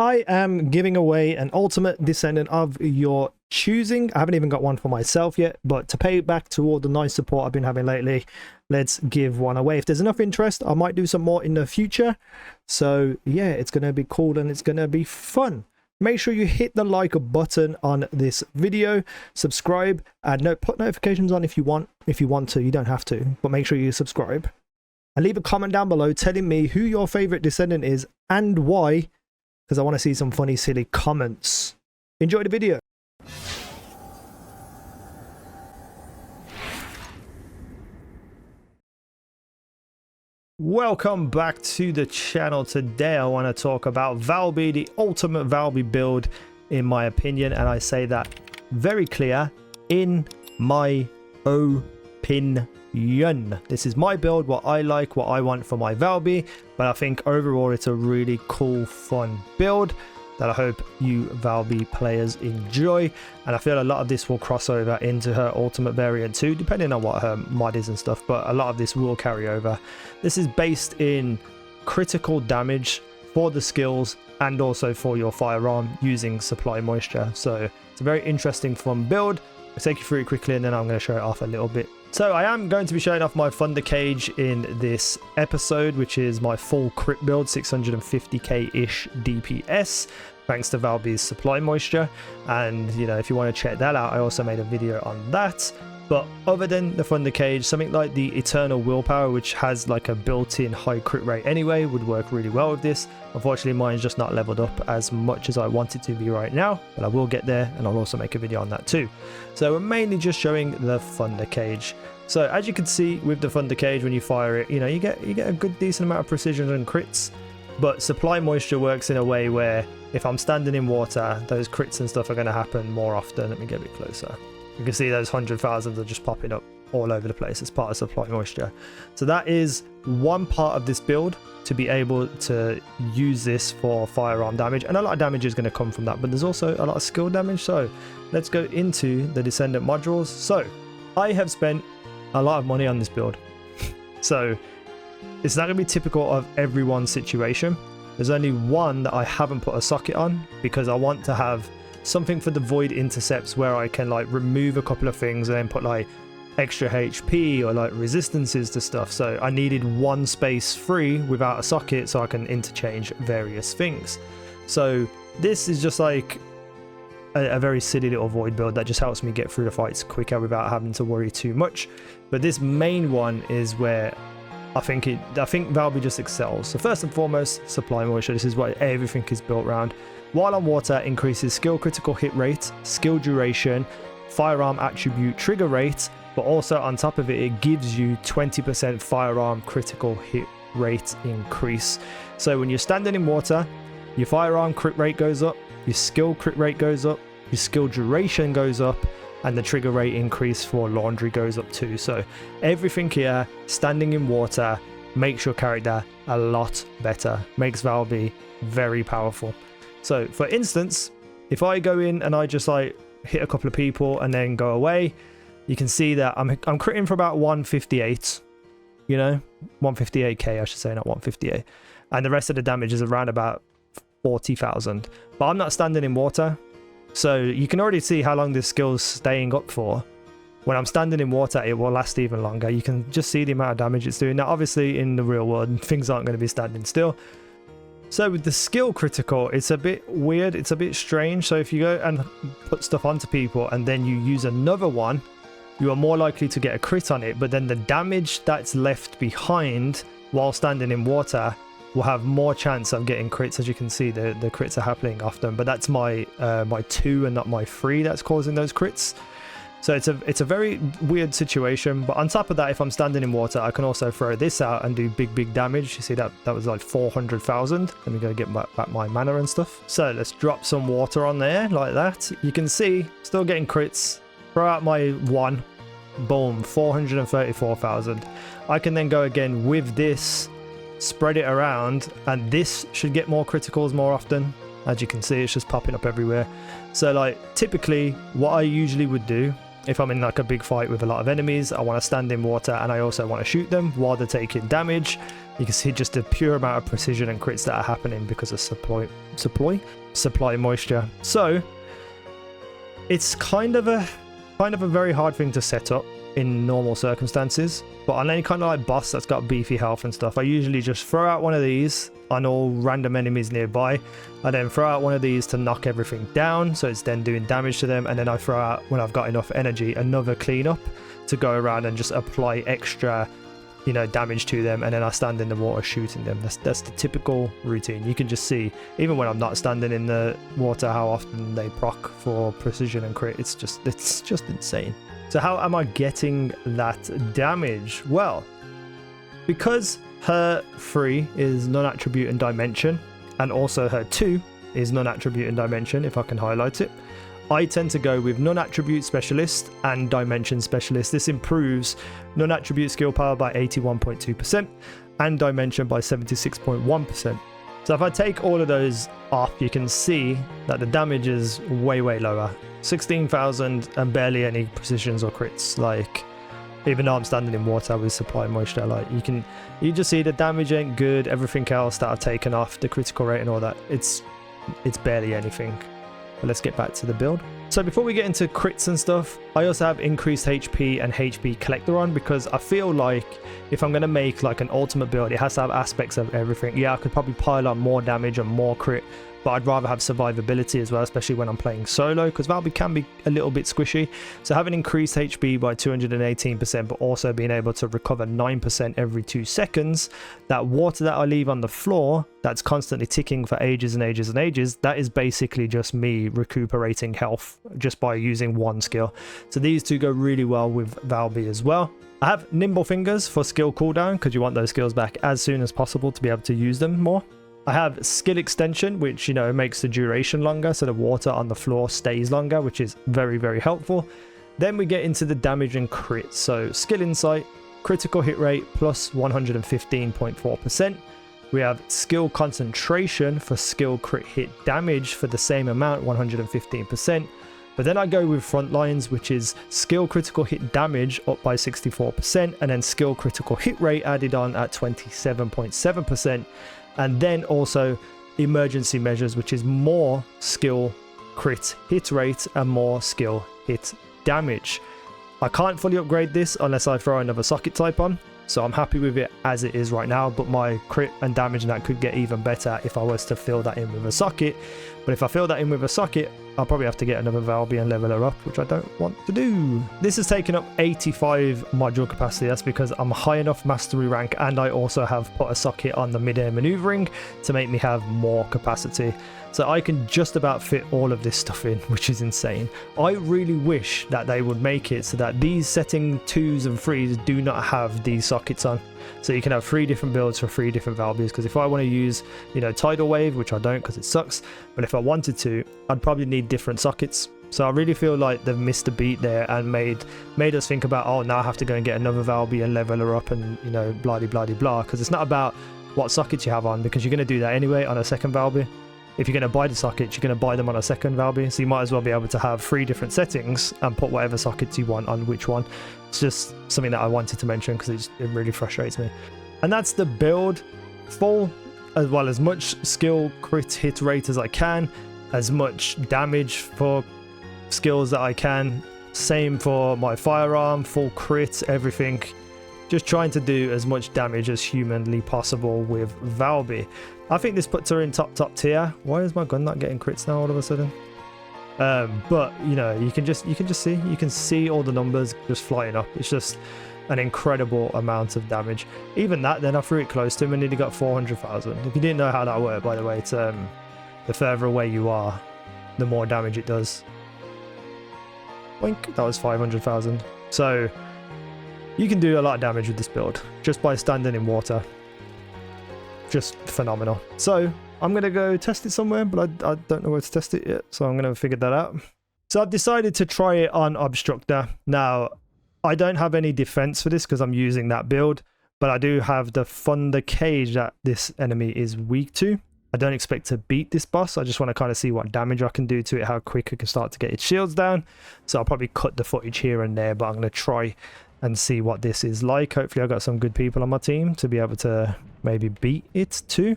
I am giving away an ultimate descendant of your choosing. I haven't even got one for myself yet, but to pay back to all the nice support I've been having lately, let's give one away. If there's enough interest, I might do some more in the future. So yeah, it's going to be cool and it's going to be fun. Make sure you hit the like button on this video, subscribe, and put notifications on if you want. If you want to, you don't have to, but make sure you subscribe. And leave a comment down below telling me who your favorite descendant is and why, because I want to see some funny, silly comments. Enjoy the video. Welcome back to the channel. Today I want to talk about Valby, the ultimate Valby build in my opinion, and I say that very clear, in my opinion. This is my build, what I like, what I want for my Valby, but I think overall it's a really cool, fun build that I hope you Valby players enjoy, and I feel a lot of this will cross over into her ultimate variant too, depending on what her mod is and stuff, but a lot of this will carry over. This is based in critical damage for the skills and also for your firearm using supply moisture, so it's a very interesting, fun build. I'll take you through it quickly and then I'm going to show it off a little bit. So I am going to be showing off my Thunder Cage in this episode, which is my full crit build, 650k-ish DPS, thanks to Valby's supply moisture. And, you know, if you want to check that out, I also made a video on that. But other than the Thunder Cage, something like the Eternal Willpower, which has like a built-in high crit rate anyway, would work really well with this. Unfortunately, mine's just not leveled up as much as I want it to be right now, but I will get there, and I'll also make a video on that too. So we're mainly just showing the Thunder Cage. So as you can see with the Thunder Cage, when you fire it, you know, you get a good decent amount of precision and crits, but supply moisture works in a way where if I'm standing in water, those crits and stuff are going to happen more often. Let me get a bit closer. You can see those 100,000s are just popping up all over the place as part of supply moisture. So that is one part of this build, to be able to use this for firearm damage, and a lot of damage is going to come from that, but there's also a lot of skill damage. So let's go into the Descendant modules. So I have spent a lot of money on this build, so it's not going to be typical of everyone's situation. There's only one that I haven't put a socket on because I want to have something for the void intercepts where I can like remove a couple of things and then put like extra HP or like resistances to stuff. So I needed one space free without a socket so I can interchange various things. So this is just like a very silly little void build that just helps me get through the fights quicker without having to worry too much. But this main one is where I think Valby just excels. So first and foremost, supply moisture. This is what everything is built around. While on water, increases skill critical hit rate, skill duration, firearm attribute trigger rate, but also on top of it, it gives you 20% firearm critical hit rate increase. So when you're standing in water, your firearm crit rate goes up, your skill crit rate goes up, your skill duration goes up, and the trigger rate increase for laundry goes up too. So everything here, standing in water, makes your character a lot better, makes Valby very powerful. So for instance, if I go in and I just like hit a couple of people and then go away, you can see that I'm critting for about 158, you know, 158k I should say, not 158, and the rest of the damage is around about 40,000. But I'm not standing in water, so you can already see how long this skill's staying up for. When I'm standing in water, it will last even longer. You can just see the amount of damage it's doing. Now obviously in the real world things aren't going to be standing still. So with the skill critical, it's a bit weird, it's a bit strange. So if you go and put stuff onto people and then you use another one, you are more likely to get a crit on it, but then the damage that's left behind while standing in water will have more chance of getting crits. As you can see, the crits are happening often, but that's my 2 and not my 3 that's causing those crits. So it's a very weird situation. But on top of that, if I'm standing in water, I can also throw this out and do big damage. You see that was like 400,000. Let me go get back my mana and stuff. So let's drop some water on there like that. You can see still getting crits. Throw out my 1, boom, 434,000. I can then go again with this, spread it around, and this should get more criticals more often. As you can see, it's just popping up everywhere. So like typically what I usually would do If I'm in like a big fight with a lot of enemies, I want to stand in water, and I also want to shoot them while they're taking damage. You can see just the pure amount of precision and crits that are happening because of supply moisture. So it's kind of a very hard thing to set up in normal circumstances, but on any kind of like boss that's got beefy health and stuff, I usually just throw out one of these on all random enemies nearby. I then throw out one of these to knock everything down, so it's then doing damage to them, and then I throw out, when I've got enough energy, another cleanup to go around and just apply extra, you know, damage to them, and then I stand in the water shooting them. That's the typical routine. You can just see, even when I'm not standing in the water, how often they proc for precision and crit. It's just insane. So how am I getting that damage? Well, because her 3 is non-attribute and dimension, and also her 2 is non-attribute and dimension, if I can highlight it, I tend to go with non-attribute specialist and dimension specialist. This improves non-attribute skill power by 81.2% and dimension by 76.1%. So if I take all of those off, you can see that the damage is way lower. 16,000 and barely any precisions or crits. Like, even though I'm standing in water with supply moisture, like you just see the damage ain't good. Everything else that I've taken off, the critical rate and all that, it's barely anything. But let's get back to the build. So before we get into crits and stuff, I also have increased HP and HP collector on, because I feel like if I'm going to make like an ultimate build, it has to have aspects of everything. Yeah, I could probably pile on more damage and more crit, but I'd rather have survivability as well, especially when I'm playing solo, because Valby can be a little bit squishy. So having increased HP by 218%, but also being able to recover 9% every 2 seconds, that water that I leave on the floor that's constantly ticking for ages and ages and ages, that is basically just me recuperating health just by using one skill. So these two go really well with Valby as well. I have nimble fingers for skill cooldown, because you want those skills back as soon as possible to be able to use them more. I have skill extension, which, you know, makes the duration longer, so the water on the floor stays longer, which is very helpful. Then we get into the damage and crit. So skill insight, critical hit rate plus 115.4%. We have skill concentration for skill crit hit damage for the same amount, 115%. But then I go with front lines, which is skill critical hit damage up by 64%, and then skill critical hit rate added on at 27.7%. And then also emergency measures, which is more skill crit hit rate and more skill hit damage. I can't fully upgrade this unless I throw another socket type on, so I'm happy with it as it is right now, but my crit and damage and that could get even better if I was to fill that in with a socket. But if I fill that in with a socket, I'll probably have to get another Valby and level her up, which I don't want to do. This has taken up 85 module capacity. That's because I'm high enough mastery rank, and I also have put a socket on the mid-air maneuvering to make me have more capacity. So I can just about fit all of this stuff in, which is insane. I really wish that they would make it so that these setting 2s and 3s do not have these sockets on. So you can have 3 different builds for 3 different Valbys, because if I want to use, you know, tidal wave, which I don't because it sucks, but if I wanted to, I'd probably need different sockets. So I really feel like they've missed a beat there and made us think about, oh, now I have to go and get another Valby and level her up and, you know, blah blah blah, because it's not about what sockets you have on, because you're going to do that anyway on a second Valby. If you're going to buy the sockets, you're going to buy them on a second Valby, so you might as well be able to have 3 different settings and put whatever sockets you want on which one. It's just something that I wanted to mention because it really frustrates me. And that's the build. Full, as well, as much skill crit hit rate as I can, as much damage for skills that I can. Same for my firearm, full crit, everything. Just trying to do as much damage as humanly possible with Valby. I think this puts her in top tier. Why is my gun not getting crits now all of a sudden? But you know, you can just see all the numbers just flying up. It's just an incredible amount of damage. Even that, then I threw it close to him and nearly got 400,000. If you didn't know how that worked, by the way, it's the further away you are, the more damage it does. Boink, that was 500,000. So you can do a lot of damage with this build just by standing in water. Just phenomenal. So I'm going to go test it somewhere, but I don't know where to test it yet, so I'm going to figure that out. So I've decided to try it on Obstructor. Now, I don't have any defense for this because I'm using that build, but I do have the Thunder Cage that this enemy is weak to. I don't expect to beat this boss. I just want to kind of see what damage I can do to it, how quick I can start to get its shields down. So I'll probably cut the footage here and there, but I'm going to try and see what this is like. Hopefully I've got some good people on my team to be able to maybe beat it too.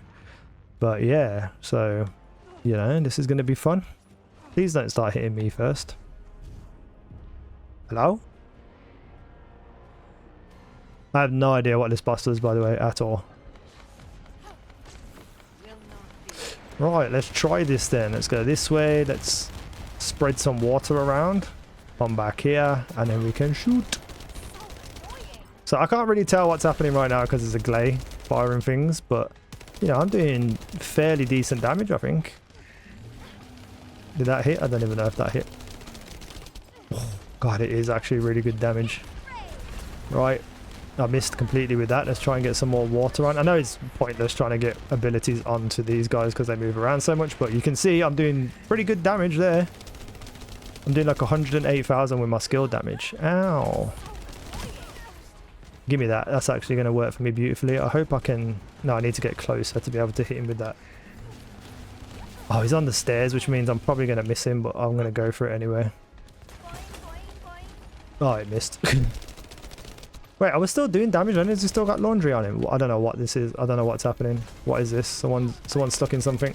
But yeah, so, you know, this is going to be fun. Please don't start hitting me first. Hello? I have no idea what this boss does, by the way, at all. Right, let's try this then. Let's go this way. Let's spread some water around. Come back here, and then we can shoot. So I can't really tell what's happening right now because there's a glare firing things, but, you know, I'm doing fairly decent damage, I think. Did that hit? I don't even know if that hit. Oh, God, it is actually really good damage. Right. I missed completely with that. Let's try and get some more water on. I know it's pointless trying to get abilities onto these guys because they move around so much, but you can see I'm doing pretty good damage there. I'm doing like 108,000 with my skill damage. Ow. Give me that. That's actually going to work for me beautifully. I hope I can... No, I need to get closer to be able to hit him with that. Oh, he's on the stairs, which means I'm probably going to miss him, but I'm going to go for it anyway. Oh, it missed. Wait, I was still doing damage and he's still got laundry on him. I don't know what this is. I don't know what's happening. What is this? Someone's stuck in something.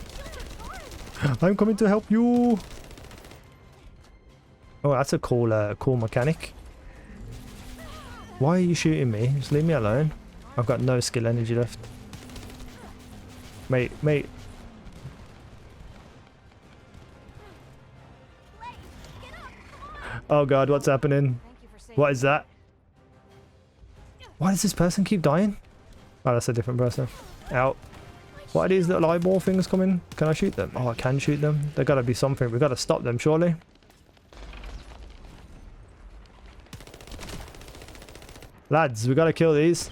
I'm coming to help you. Oh, that's a cool, cool mechanic. Why are you shooting me? Just leave me alone. I've got no skill energy left. Mate. Oh God, what's happening? What is that? Why does this person keep dying? Oh, that's a different person. Out. What are these little eyeball things coming? Can I shoot them? Oh, I can shoot them. There gotta be something. We've got to stop them, surely. Lads, we gotta kill these.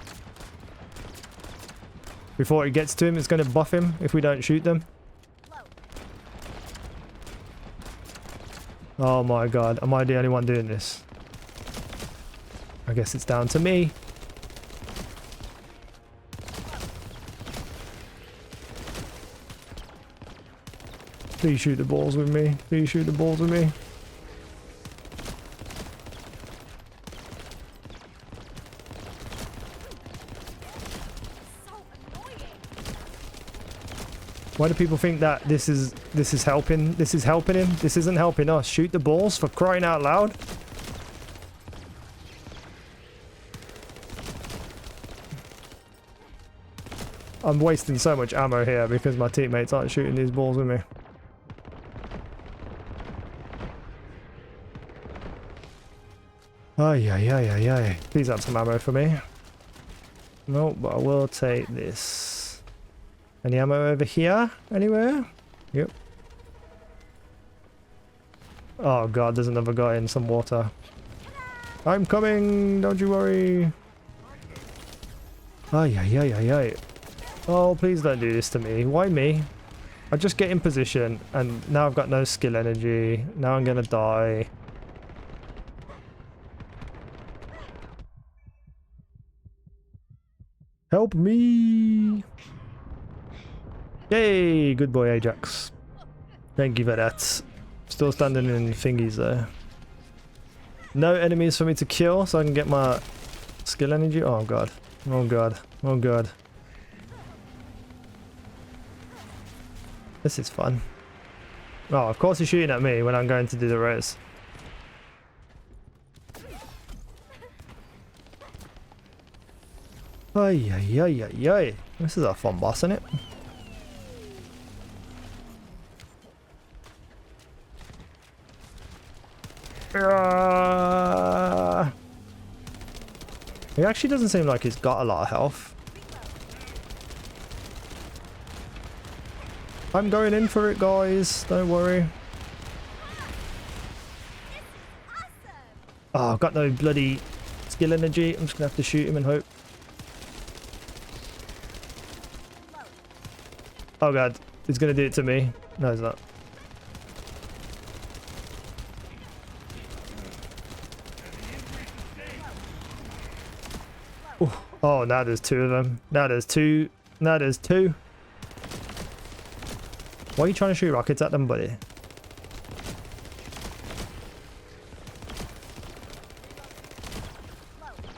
Before it gets to him, it's gonna buff him if we don't shoot them. Oh my God, am I the only one doing this? I guess it's down to me. Please shoot the balls with me. Please shoot the balls with me. Why do people think that this is helping? This is helping him. This isn't helping us. Shoot the balls, for crying out loud. I'm wasting so much ammo here because my teammates aren't shooting these balls with me. Ay. Please have some ammo for me. No, but I will take this. Any ammo over here? Anywhere? Yep. Oh God, there's another guy in some water. I'm coming, don't you worry. Ay. Oh, please don't do this to me. Why me? I just get in position and now I've got no skill energy. Now I'm gonna die. Help me! Yay! Good boy, Ajax. Thank you for that. Still standing in thingies there. No enemies for me to kill so I can get my skill energy. Oh God. Oh God. Oh God. This is fun. Oh, of course he's shooting at me when I'm going to do the race. Ay. This is a fun boss, isn't it? He actually doesn't seem like he's got a lot of health. I'm going in for it, guys. Don't worry. Oh, I've got no bloody skill energy. I'm just gonna have to shoot him and hope. Oh God, he's gonna do it to me. No, he's not. Oh, now there's two of them. Now there's two. Now there's two. Why are you trying to shoot rockets at them, buddy?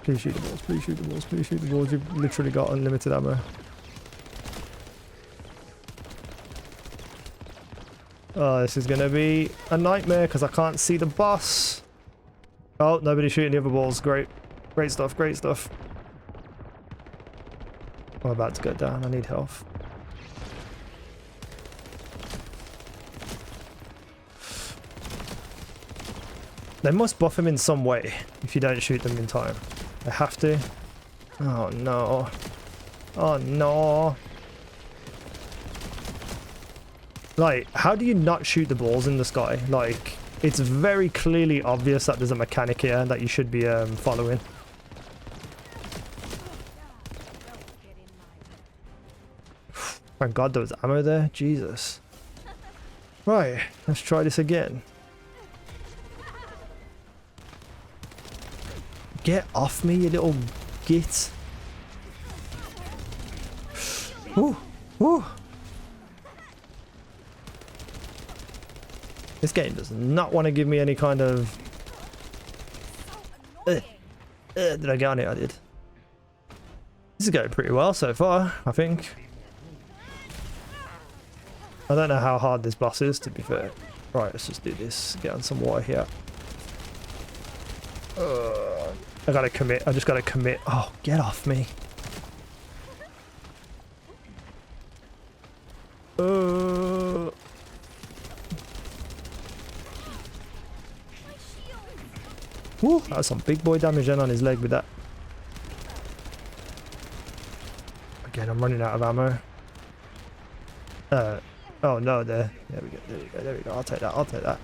Please shoot the balls, please shoot the balls, please shoot the balls. You've literally got unlimited ammo. Oh, this is going to be a nightmare because I can't see the boss. Oh, nobody's shooting the other balls. Great. Great stuff, great stuff. I'm about to go down. I need health. They must buff him in some way if you don't shoot them in time. They have to. Oh no. Oh no. Like, how do you not shoot the balls in the sky? Like, it's very clearly obvious that there's a mechanic here that you should be following. Thank God there was ammo there. Jesus. Right, let's try this again. Get off me, you little git. Woo, woo. This game does not want to give me any kind of... Did I get on it? I did. This is going pretty well so far, I think. I don't know how hard this boss is, to be fair. Right, let's just do this. Get on some water here. I gotta commit. I just gotta commit. Oh, get off me. Woo, that was some big boy damage then on his leg with that. Again, I'm running out of ammo. Oh no, there we go, there we go, there we go. I'll take that, I'll take that.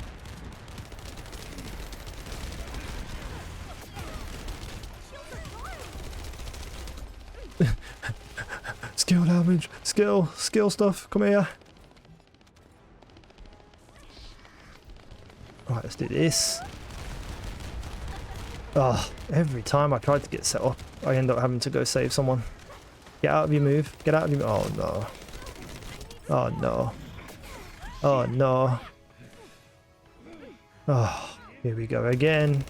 Skill damage, skill stuff, come here. Right, let's do this. Oh, every time I try to get set up, I end up having to go save someone. Get out of your move, get out of your move. Oh no. Oh no. Oh no. Oh, here we go again.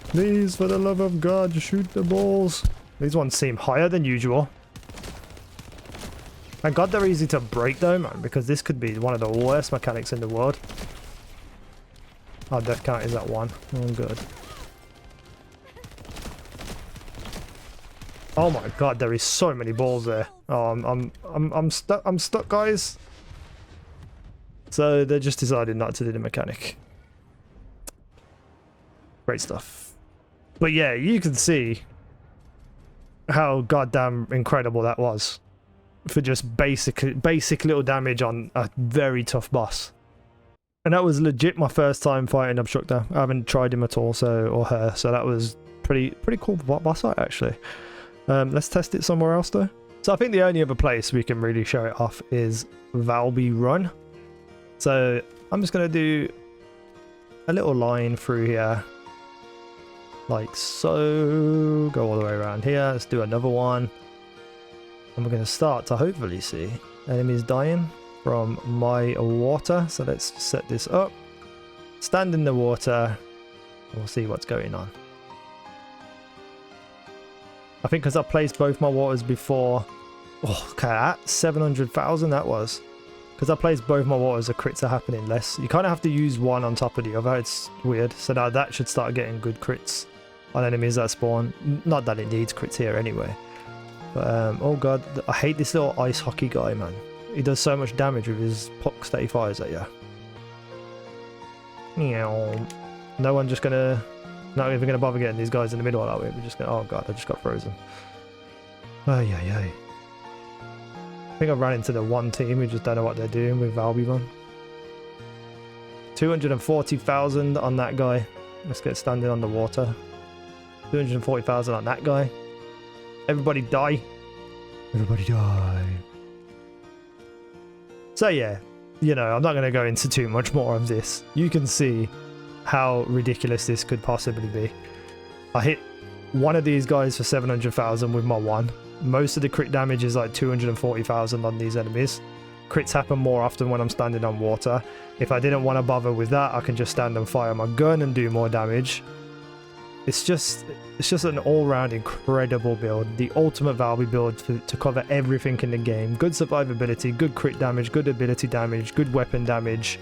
Please, for the love of God, shoot the balls. These ones seem higher than usual. Thank God they're easy to break though, man, because this could be one of the worst mechanics in the world. Oh, death count is at 1. Oh, good. Oh my God, there is so many balls there. Oh, I'm stuck, guys. So they just decided not to do the mechanic. Great stuff. But yeah, you can see how goddamn incredible that was for just basic little damage on a very tough boss. And that was legit my first time fighting Obstructor. I haven't tried him at all, or her, so that was pretty cool boss fight actually. Let's test it somewhere else though. So I think the only other place we can really show it off is Valby Run. So I'm just gonna do a little line through here. Like so, go all the way around here. Let's do another one. And we're going to start to hopefully see enemies dying from my water. So let's set this up. Stand in the water. And we'll see what's going on. I think because I placed both my waters before. Oh, look at that. 700,000 that was. Because I placed both my waters, the crits are happening less. You kind of have to use one on top of the other. It's weird. So now that should start getting good crits on enemies that spawn. Not that it needs crits here anyway. But, oh God, I hate this little ice hockey guy, man. He does so much damage with his pucks that he fires at you. No one just gonna... Not even gonna bother getting these guys in the middle, are we? We're just gonna... Oh God, I just got frozen. Ay, ay, ay. I think I ran into the one team who just don't know what they're doing with Valby Run. 240,000 on that guy. Let's get standing on the water. 240,000 on that guy. Everybody die. Everybody die. So yeah, you know, I'm not going to go into too much more of this. You can see how ridiculous this could possibly be. I hit one of these guys for 700,000 with my one. Most of the crit damage is like 240,000 on these enemies. Crits happen more often when I'm standing on water. If I didn't want to bother with that, I can just stand and fire my gun and do more damage. It's just an all-round incredible build. The ultimate Valby build to cover everything in the game. Good survivability, good crit damage, good ability damage, good weapon damage.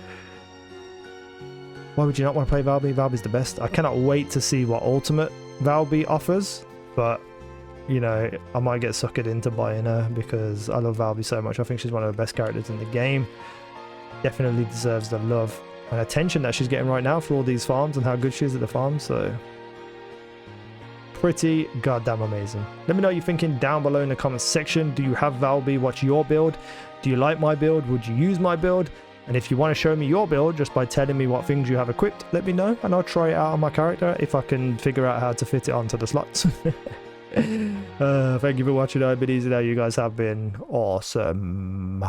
Why would you not want to play Valby? Valby's the best. I cannot wait to see what ultimate Valby offers, but you know, I might get suckered into buying her because I love Valby so much. I think she's one of the best characters in the game. Definitely deserves the love and attention that she's getting right now for all these farms and how good she is at the farm. So pretty goddamn amazing. Let me know what you're thinking down below in the comments section. Do you have Valby? What's your build? Do you like my build? Would you use my build? And if you want to show me your build just by telling me what things you have equipped, let me know and I'll try it out on my character if I can figure out how to fit it onto the slots. Thank you for watching. I've been easy now. You guys have been awesome.